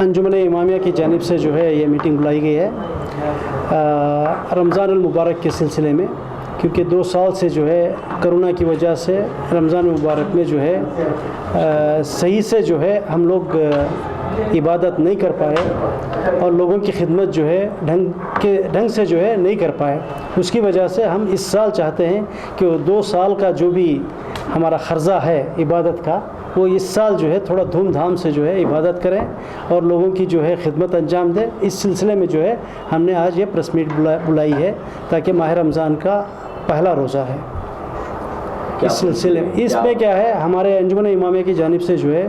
انجمن امامیہ کی جانب سے جو ہے یہ میٹنگ بلائی گئی ہے رمضان المبارک کے سلسلے میں، کیونکہ 2 سال سے جو ہے کرونا کی وجہ سے رمضان المبارک میں جو ہے صحیح سے جو ہے ہم لوگ عبادت نہیں کر پائے اور لوگوں کی خدمت جو ہے ڈھنگ سے جو ہے نہیں کر پائے۔ اس کی وجہ سے ہم اس سال چاہتے ہیں کہ وہ 2 سال کا جو بھی ہمارا قرضہ ہے عبادت کا، وہ اس سال جو ہے تھوڑا دھوم دھام سے جو ہے عبادت کریں اور لوگوں کی جو ہے خدمت انجام دیں۔ اس سلسلے میں جو ہے ہم نے آج یہ پریس میٹ بلائی ہے، تاکہ ماہ رمضان کا پہلا روزہ ہے۔ اس سلسلے میں اس میں کیا ہے، ہمارے انجمن امامیہ کی جانب سے جو ہے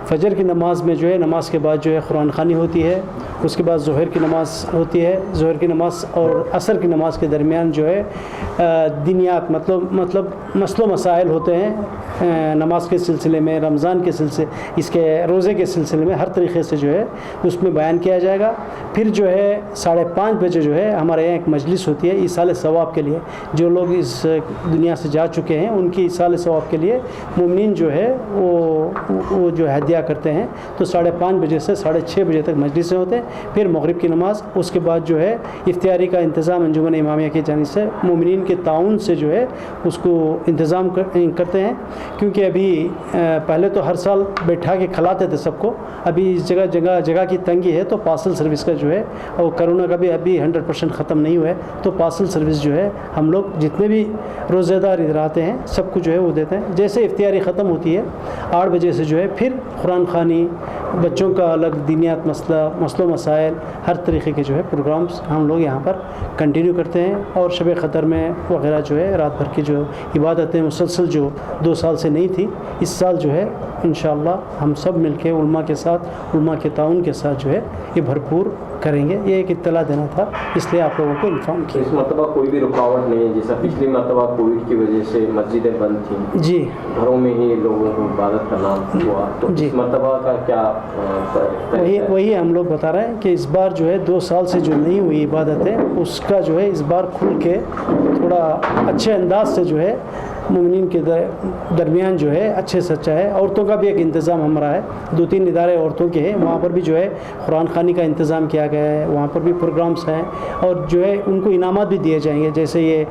فجر کی نماز میں جو ہے نماز کے بعد جو ہے قرآن خوانی ہوتی ہے، اس کے بعد ظہر کی نماز ہوتی ہے، ظہر کی نماز اور عصر کی نماز کے درمیان جو ہے دینیات مطلب مسئلہ و مسائل ہوتے ہیں نماز کے سلسلے میں، رمضان کے سلسلے، اس کے روزے کے سلسلے میں ہر طریقے سے جو ہے اس میں بیان کیا جائے گا۔ پھر جو ہے 5:30 بجے جو ہے ہمارے یہاں ایک مجلس ہوتی ہے ایصال ثواب کے لیے، جو لوگ اس دنیا سے جا چکے ہیں ان کی ایصال ثواب کے لیے مومنین جو ہے وہ جو ہدیہ کرتے ہیں، تو 5:30 بجے سے 6:30 بجے تک مجلسیں ہوتے ہیں۔ پھر مغرب کی نماز، اس کے بعد جو ہے افطاری کا انتظام انجمن امامیہ کی جانب سے مومنین کے تعاون سے جو ہے اس کو انتظام کرتے ہیں، کیونکہ ابھی پہلے تو ہر سال بیٹھا کے کھلاتے تھے سب کو، ابھی اس جگہ کی تنگی ہے، تو پارسل سروس کا جو ہے، اور کرونا کا بھی ابھی 100% ختم نہیں ہوا ہے، تو پارسل سروس جو ہے ہم لوگ جتنے بھی روزے دار ادھر آتے ہیں سب کو جو ہے وہ دیتے ہیں۔ جیسے افطاری ختم ہوتی ہے 8 بجے سے جو ہے پھر قرآن خوانی، بچوں کا الگ دینیات مسئلہ و مسائل، ہر طریقے کے جو ہے پروگرامز ہم لوگ یہاں پر کنٹینیو کرتے ہیں، اور شب قدر میں وغیرہ جو ہے رات بھر کی جو عبادتیں مسلسل جو 2 سال سے نہیں تھی، اس سال جو ہے انشاءاللہ ہم سب مل کے علماء کے ساتھ، علماء کے تعاون کے ساتھ جو ہے یہ بھرپور کریں گے۔ یہ ایک اطلاع دینا تھا، اس لیے آپ لوگوں کو انفارم کیا۔ اس مرتبہ کوئی بھی رکاوٹ نہیں ہے، جیسا پچھلی مرتبہ کووڈ کی وجہ سے مسجدیں بند تھیں، جی گھروں میں ہی لوگوں کو عبادت کرنا ہوا، تو اس مرتبہ کا کیا؟ وہی ہم لوگ بتا رہے ہیں کہ اس بار جو ہے 2 سال سے جو نہیں ہوئی عبادتیں، اس کا جو ہے اس بار کھل کے تھوڑا اچھے انداز سے جو ہے مومنین کے درمیان جو ہے اچھے سے اچھا ہے۔ عورتوں کا بھی ایک انتظام ہمارا ہے، 2-3 ادارے عورتوں کے ہیں، وہاں پر بھی جو ہے قرآن خوانی کا انتظام کیا گیا ہے، وہاں پر بھی پروگرامز ہیں، اور جو ہے ان کو انعامات بھی دیے جائیں گے۔ جیسے یہ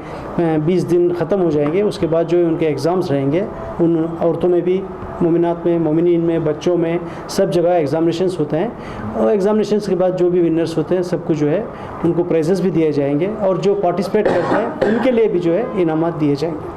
20 دن ختم ہو جائیں گے، اس کے بعد جو ہے ان کے ایگزامز رہیں گے، ان عورتوں میں بھی، مومنات میں، مومنین میں، بچوں میں، سب جگہ ایگزامینیشنز ہوتے ہیں، اور ایگزامینیشنز کے بعد جو بھی ونرز ہوتے ہیں سب کو جو ہے ان کو پرائزز بھی دیے جائیں گے، اور جو پارٹیسپیٹ کرتے ہیں ان کے لیے بھی جو ہے انعامات دیے جائیں گے۔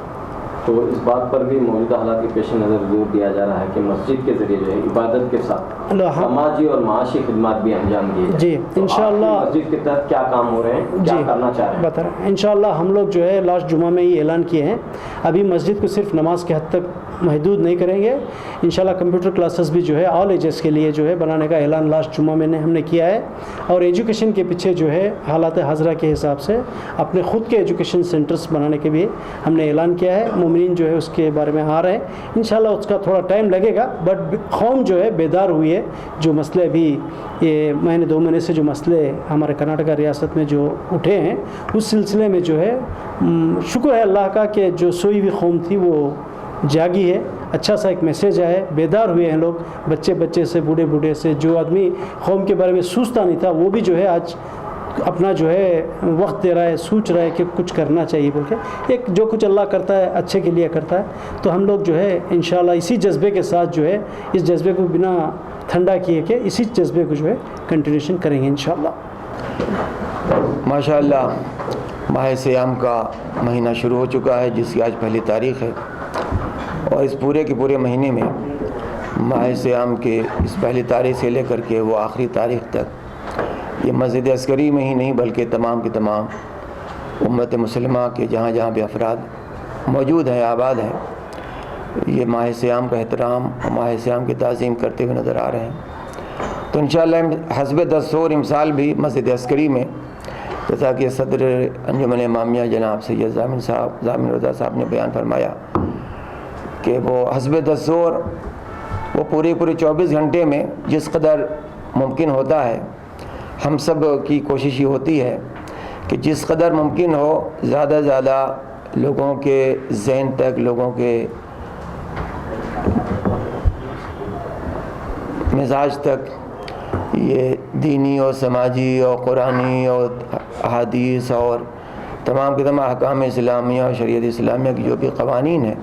تو اس بات پر بھی موجودہ حالات کے پیش نظر زور دیا جا رہا ہے کہ مسجد کے ذریعے جو ہے عبادت کے ساتھ سماجی اور معاشی خدمات بھی انجام دیے جائیں۔ جی انشاءاللہ مسجد کے تحت کیا کام ہو رہے ہیں، کیا کرنا چاہ رہے ہیں؟ بتا رہے ہیں انشاءاللہ ہم لوگ جو ہے لاسٹ جمعہ میں یہ اعلان کیے ہیں، ابھی مسجد کو صرف نماز کے حد تک محدود نہیں کریں گے، انشاءاللہ کمپیوٹر کلاسز بھی جو ہے آل ایجز کے لیے جو ہے بنانے کا اعلان لاسٹ جمعہ میں ہم نے کیا ہے، اور ایجوکیشن کے پیچھے جو ہے حالات حاضرہ کے حساب سے اپنے خود کے ایجوکیشن سینٹرز بنانے کے بھی ہم نے اعلان کیا ہے۔ مومنین جو ہے اس کے بارے میں آ رہے ہیں، انشاءاللہ اس کا تھوڑا ٹائم لگے گا، بٹ قوم جو ہے بیدار ہوئی ہے۔ جو مسئلے ابھی یہ 2 مہینے سے جو مسئلے ہمارے کرناٹکا ریاست میں جو اٹھے ہیں، اس سلسلے میں جو ہے شکر ہے اللہ کا کہ جو سوئی ہوئی قوم تھی وہ جاگی ہے، اچھا سا ایک میسیج آیا ہے، بیدار ہوئے ہیں لوگ، بچے سے بوڑھے سے، جو آدمی قوم کے بارے میں سوچتا نہیں تھا وہ بھی جو ہے آج اپنا جو ہے وقت دے رہا ہے، سوچ رہا ہے کہ کچھ کرنا چاہیے بول کے، ایک جو کچھ اللہ کرتا ہے اچھے کے لیے کرتا ہے، تو ہم لوگ جو ہے انشاءاللہ اسی جذبے کے ساتھ جو ہے اس جذبے کو بنا ٹھنڈا کیے کہ اسی جذبے کو جو ہے کنٹینیوشن کریں گے انشاءاللہ۔ ماشاءاللہ ماہ سیام کا مہینہ شروع ہو چکا ہے، جس کی آج پہلی تاریخ ہے، اور اس پورے کے پورے مہینے میں ماہ سیام کے اس پہلی تاریخ سے لے کر کے وہ آخری تاریخ تک یہ مسجد عسکری میں ہی نہیں بلکہ تمام کے تمام امت مسلمہ کے جہاں جہاں بھی افراد موجود ہیں، آباد ہیں، یہ ماہ سیام کا احترام اور ماہ سیام کی تعظیم کرتے ہوئے نظر آ رہے ہیں۔ تو انشاءاللہ حسب دستور امسال بھی مسجد عسکری میں، جیسا کہ صدر انجمن امامیہ جناب سید ضامن رضا صاحب نے بیان فرمایا کہ وہ حسب دستور وہ پورے 24 گھنٹے میں جس قدر ممکن ہوتا ہے، ہم سب کی کوشش یہ ہوتی ہے کہ جس قدر ممکن ہو زیادہ زیادہ لوگوں کے ذہن تک، لوگوں کے مزاج تک یہ دینی اور سماجی اور قرآنی اور احادیث اور تمام کے تمام احکام اسلامیہ اور شریعت اسلامیہ کی جو بھی قوانین ہیں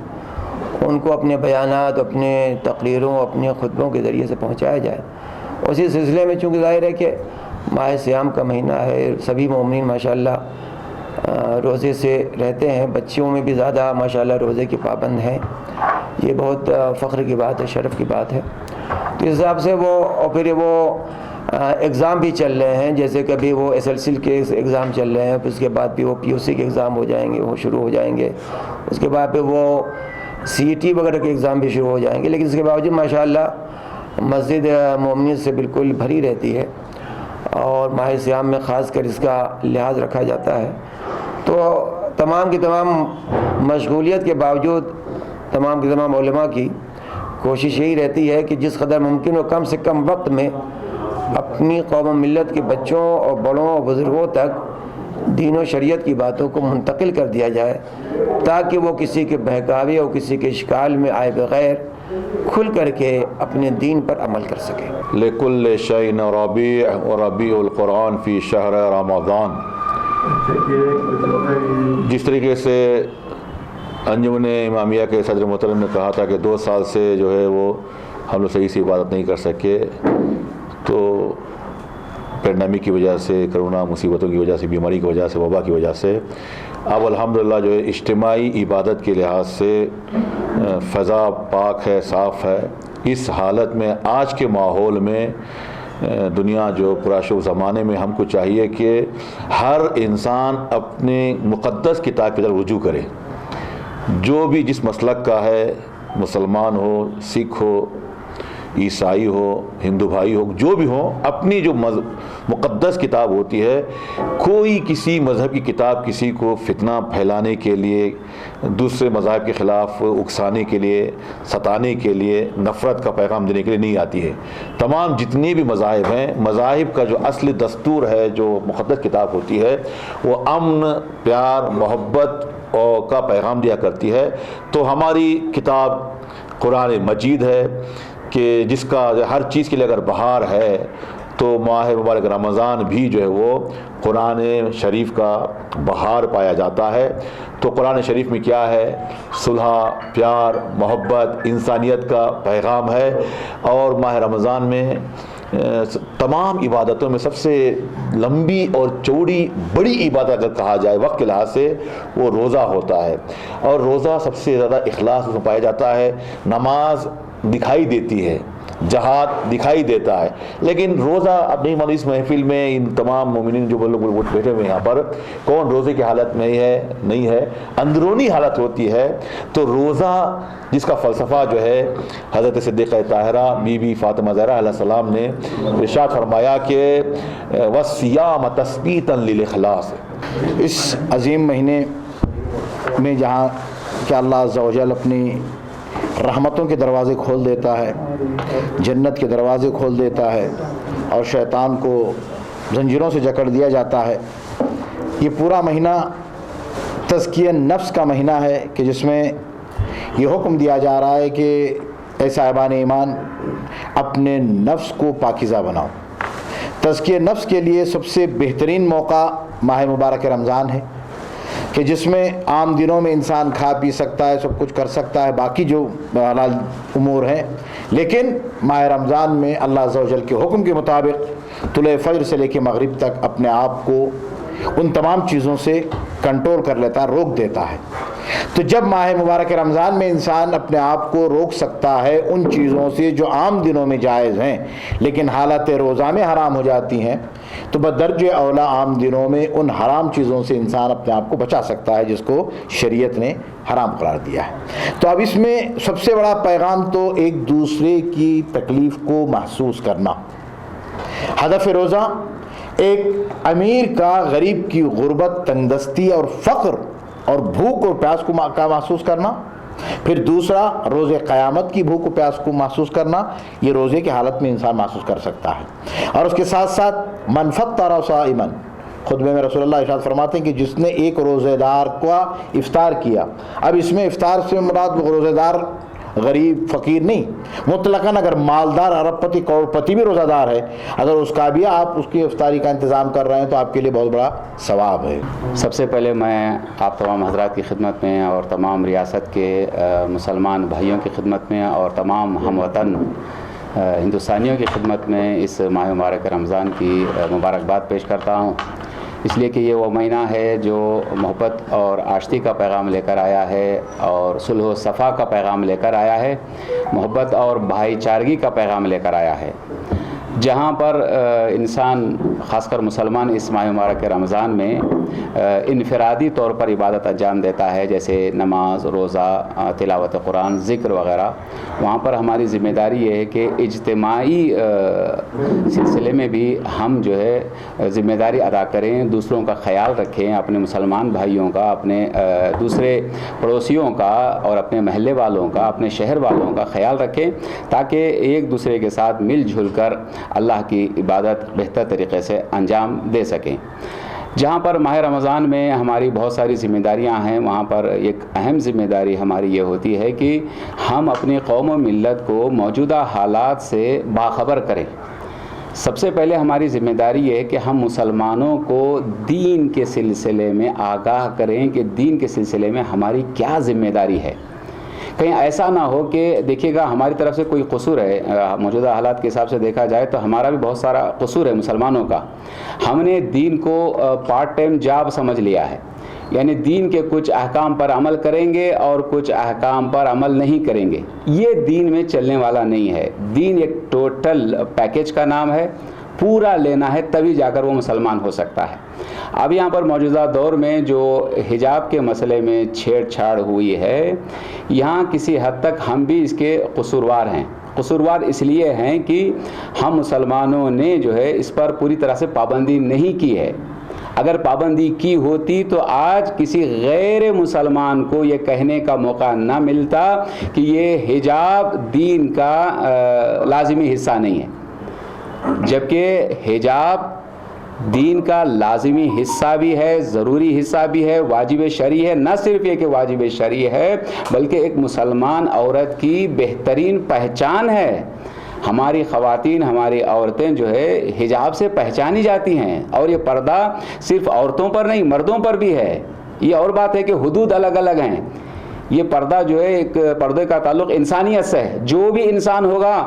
ان کو اپنے بیانات، اپنے تقریروں، اپنے خطبوں کے ذریعے سے پہنچایا جائے۔ اسی سلسلے میں چونکہ ظاہر ہے کہ ماہ صیام کا مہینہ ہے، سبھی مومنین ماشاءاللہ روزے سے رہتے ہیں، بچیوں میں بھی زیادہ ماشاءاللہ روزے کے پابند ہیں، یہ بہت فخر کی بات ہے، شرف کی بات ہے۔ تو اس حساب سے وہ اور پھر وہ ایگزام بھی چل رہے ہیں، جیسے کبھی وہ SSLC کے ایگزام چل رہے ہیں، پھر اس کے بعد بھی وہ PUC کے ایگزام ہو جائیں گے، وہ شروع ہو جائیں گے، اس کے بعد پھر وہ CET وغیرہ کے ایگزام بھی شروع ہو جائیں گے، لیکن اس کے باوجود ماشاءاللہ مسجد مومنین سے بالکل بھری رہتی ہے اور ماہ صیام میں خاص کر اس کا لحاظ رکھا جاتا ہے۔ تو تمام کی تمام مشغولیت کے باوجود تمام کے تمام علماء کی کوشش یہی رہتی ہے کہ جس قدر ممکن ہو کم سے کم وقت میں اپنی قوم و ملت کے بچوں اور بڑوں اور بزرگوں تک دین و شریعت کی باتوں کو منتقل کر دیا جائے تاکہ وہ کسی کے بہکاوے اور کسی کے اشکال میں آئے بغیر کھل کر کے اپنے دین پر عمل کر سکے۔ لکل شیء ربیع و ربیع القرآن فی شہر رمضان، جس طریقے سے انجمن امامیہ کے صدر محترم نے کہا تھا کہ 2 سال سے جو ہے وہ ہم لوگ صحیح سے عبادت نہیں کر سکے، تو پینڈیمک کی وجہ سے، کرونا مصیبتوں کی وجہ سے، بیماری کی وجہ سے، وبا کی وجہ سے اب الحمدللہ جو ہے اجتماعی عبادت کے لحاظ سے فضا پاک ہے، صاف ہے۔ اس حالت میں آج کے ماحول میں دنیا جو پراشوب زمانے میں ہم کو چاہیے کہ ہر انسان اپنے مقدس کتاب کی طرف رجوع کرے، جو بھی جس مسلک کا ہے، مسلمان ہو، سکھ ہو، عیسائی ہو، ہندو بھائی ہو، جو بھی ہو، اپنی جو مقدس کتاب ہوتی ہے، کوئی کسی مذہب کی کتاب کسی کو فتنہ پھیلانے کے لیے، دوسرے مذاہب کے خلاف اکسانے کے لیے، ستانے کے لیے، نفرت کا پیغام دینے کے لیے نہیں آتی ہے۔ تمام جتنے بھی مذاہب ہیں، مذاہب کا جو اصل دستور ہے، جو مقدس کتاب ہوتی ہے، وہ امن، پیار، محبت کا پیغام دیا کرتی ہے۔ تو ہماری کتاب قرآن مجید ہے کہ جس کا ہر چیز کے لیے اگر بہار ہے تو ماہ مبارک رمضان بھی جو ہے وہ قرآن شریف کا بہار پایا جاتا ہے۔ تو قرآن شریف میں کیا ہے؟ صلح، پیار، محبت، انسانیت کا پیغام ہے۔ اور ماہ رمضان میں تمام عبادتوں میں سب سے لمبی اور چوڑی بڑی عبادت اگر کہا جائے وقت کے لحاظ سے، وہ روزہ ہوتا ہے۔ اور روزہ سب سے زیادہ اخلاص اس میں پایا جاتا ہے۔ نماز دکھائی دیتی ہے، جہاد دکھائی دیتا ہے، لیکن روزہ اب نہیں معلوم اس محفل میں ان تمام مومنین جو لوگ بیٹھے ہوئے یہاں پر، کون روزے کی حالت میں ہے نہیں ہے، اندرونی حالت ہوتی ہے۔ تو روزہ جس کا فلسفہ جو ہے حضرت صدیقہ طاہرہ بی بی فاطمہ زہرا علیہ السلام نے ارشاد فرمایا کہ وَالصِّيَامَ تَثْبِيتًا لِلْإِخْلَاصِ، اس عظیم مہینے میں جہاں کہ اللہ عز و جل اپنی رحمتوں کے دروازے کھول دیتا ہے، جنت کے دروازے کھول دیتا ہے اور شیطان کو زنجیروں سے جکڑ دیا جاتا ہے، یہ پورا مہینہ تزکیہ نفس کا مہینہ ہے کہ جس میں یہ حکم دیا جا رہا ہے کہ اے صاحبان ایمان اپنے نفس کو پاکیزہ بناؤ۔ تزکیہ نفس کے لیے سب سے بہترین موقع ماہ مبارک رمضان ہے کہ جس میں عام دنوں میں انسان کھا پی سکتا ہے، سب کچھ کر سکتا ہے، باقی جو حلال امور ہیں، لیکن ماہ رمضان میں اللہ عز و جل کے حکم کے مطابق طلوع فجر سے لے کے مغرب تک اپنے آپ کو ان تمام چیزوں سے کنٹرول کر لیتا ہے، روک دیتا ہے۔ تو جب ماہ مبارک رمضان میں انسان اپنے آپ کو روک سکتا ہے ان چیزوں سے جو عام دنوں میں جائز ہیں لیکن حالت روزہ میں حرام ہو جاتی ہیں، تو بدرجہ اولا عام دنوں میں ان حرام چیزوں سے انسان اپنے آپ کو بچا سکتا ہے جس کو شریعت نے حرام قرار دیا ہے۔ تو اب اس میں سب سے بڑا پیغام تو ایک دوسرے کی تکلیف کو محسوس کرنا۔ ہدف روزہ ایک امیر کا غریب کی غربت، تنگدستی اور فقر اور بھوک اور پیاس کو محسوس کرنا، پھر دوسرا روزے قیامت کی بھوک و پیاس کو محسوس کرنا، یہ روزے کی حالت میں انسان محسوس کر سکتا ہے۔ اور اس کے ساتھ ساتھ من فطر صائما، خطبے میں رسول اللہ ارشاد فرماتے ہیں کہ جس نے ایک روزے دار کا افطار کیا، اب اس میں افطار سے مراد روزے دار غریب فقیر نہیں، مطلقاً اگر مالدار ارب پتی کروڑپتی بھی روزہ دار ہے، اگر اس کا بھی آپ اس کی افطاری کا انتظام کر رہے ہیں تو آپ کے لیے بہت بڑا ثواب ہے۔ سب سے پہلے میں آپ تمام حضرات کی خدمت میں اور تمام ریاست کے مسلمان بھائیوں کی خدمت میں اور تمام ہم وطن ہندوستانیوں کی خدمت میں اس ماہ مبارک رمضان کی مبارکباد پیش کرتا ہوں، اس لیے کہ یہ وہ مہینہ ہے جو محبت اور آشتی کا پیغام لے کر آیا ہے اور صلح و صفا کا پیغام لے کر آیا ہے، محبت اور بھائی چارگی کا پیغام لے کر آیا ہے، جہاں پر انسان خاص کر مسلمان اس ماہ مبارک رمضان میں انفرادی طور پر عبادت انجام دیتا ہے، جیسے نماز، روزہ، تلاوت قرآن، ذکر وغیرہ، وہاں پر ہماری ذمہ داری یہ ہے کہ اجتماعی سلسلے میں بھی ہم جو ہے ذمہ داری ادا کریں، دوسروں کا خیال رکھیں، اپنے مسلمان بھائیوں کا، اپنے دوسرے پڑوسیوں کا اور اپنے محلے والوں کا، اپنے شہر والوں کا خیال رکھیں، تاکہ ایک دوسرے کے ساتھ مل جل کر اللہ کی عبادت بہتر طریقے سے انجام دے سکیں۔ جہاں پر ماہ رمضان میں ہماری بہت ساری ذمہ داریاں ہیں، وہاں پر ایک اہم ذمہ داری ہماری یہ ہوتی ہے کہ ہم اپنی قوم و ملت کو موجودہ حالات سے باخبر کریں۔ سب سے پہلے ہماری ذمہ داری یہ ہے کہ ہم مسلمانوں کو دین کے سلسلے میں آگاہ کریں کہ دین کے سلسلے میں ہماری کیا ذمہ داری ہے۔ کہیں ایسا نہ ہو کہ دیکھیے گا ہماری طرف سے کوئی قصور ہے، موجودہ حالات کے حساب سے دیکھا جائے تو ہمارا بھی بہت سارا قصور ہے مسلمانوں کا، ہم نے دین کو پارٹ ٹائم جاب سمجھ لیا ہے، یعنی دین کے کچھ احکام پر عمل کریں گے اور کچھ احکام پر عمل نہیں کریں گے، یہ دین میں چلنے والا نہیں ہے۔ دین ایک ٹوٹل پیکیج کا نام ہے، پورا لینا ہے تبھی جا کر وہ مسلمان ہو سکتا ہے۔ اب یہاں پر موجودہ دور میں جو حجاب کے مسئلے میں چھیڑ چھاڑ ہوئی ہے، یہاں کسی حد تک ہم بھی اس کے قصوروار ہیں۔ قصوروار اس لیے ہیں کہ ہم مسلمانوں نے جو ہے اس پر پوری طرح سے پابندی نہیں کی ہے۔ اگر پابندی کی ہوتی تو آج کسی غیر مسلمان کو یہ کہنے کا موقع نہ ملتا کہ یہ حجاب دین کا لازمی حصہ نہیں ہے، جبکہ حجاب دین کا لازمی حصہ بھی ہے، ضروری حصہ بھی ہے، واجب شرعی ہے۔ نہ صرف یہ کہ واجب شرعی ہے بلکہ ایک مسلمان عورت کی بہترین پہچان ہے۔ ہماری خواتین، ہماری عورتیں جو ہے حجاب سے پہچانی جاتی ہیں، اور یہ پردہ صرف عورتوں پر نہیں مردوں پر بھی ہے۔ یہ اور بات ہے کہ حدود الگ الگ ہیں، یہ پردہ جو ہے ایک پردے کا تعلق انسانیت سے ہے، جو بھی انسان ہوگا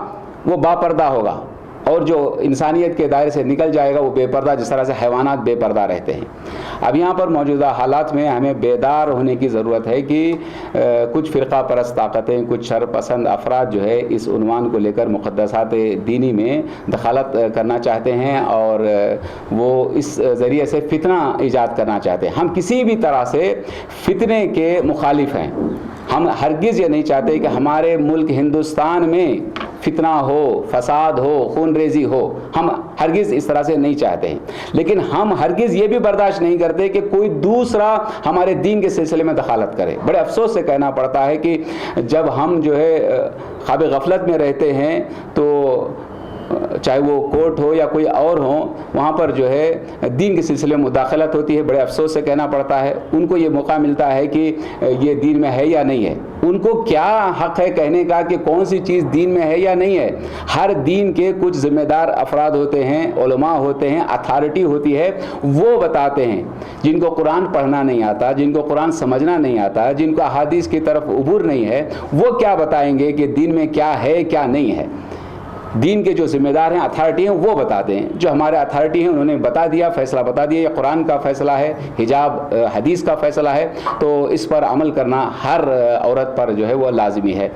وہ با پردہ ہوگا، اور جو انسانیت کے دائرے سے نکل جائے گا وہ بے پردہ، جس طرح سے حیوانات بے پردہ رہتے ہیں۔ اب یہاں پر موجودہ حالات میں ہمیں بیدار ہونے کی ضرورت ہے کہ کچھ فرقہ پرست طاقتیں، کچھ شر پسند افراد جو ہے اس عنوان کو لے کر مقدسات دینی میں دخالت کرنا چاہتے ہیں، اور وہ اس ذریعے سے فتنہ ایجاد کرنا چاہتے ہیں۔ ہم کسی بھی طرح سے فتنے کے مخالف ہیں، ہم ہرگز یہ نہیں چاہتے کہ ہمارے ملک ہندوستان میں فتنہ ہو، فساد ہو، خون ریزی ہو، ہم ہرگز اس طرح سے نہیں چاہتے ہیں، لیکن ہم ہرگز یہ بھی برداشت نہیں کرتے کہ کوئی دوسرا ہمارے دین کے سلسلے میں دخالت کرے۔ بڑے افسوس سے کہنا پڑتا ہے کہ جب ہم جو ہے خواب غفلت میں رہتے ہیں تو چاہے وہ کورٹ ہو یا کوئی اور ہو، وہاں پر جو ہے دین کے سلسلے میں مداخلت ہوتی ہے۔ بڑے افسوس سے کہنا پڑتا ہے ان کو یہ موقع ملتا ہے کہ یہ دین میں ہے یا نہیں ہے۔ ان کو کیا حق ہے کہنے کا کہ کون سی چیز دین میں ہے یا نہیں ہے؟ ہر دین کے کچھ ذمہ دار افراد ہوتے ہیں، علماء ہوتے ہیں، اتھارٹی ہوتی ہے، وہ بتاتے ہیں۔ جن کو قرآن پڑھنا نہیں آتا، جن کو قرآن سمجھنا نہیں آتا، جن کو احادیث کی طرف عبور نہیں ہے، وہ کیا بتائیں گے کہ دین میں کیا ہے کیا نہیں ہے؟ دین کے جو ذمہ دار ہیں، اتھارٹی ہیں، وہ بتاتے ہیں۔ جو ہمارے اتھارٹی ہیں انہوں نے بتا دیا، فیصلہ بتا دیا، یہ قرآن کا فیصلہ ہے، حجاب حدیث کا فیصلہ ہے، تو اس پر عمل کرنا ہر عورت پر جو ہے وہ لازمی ہے۔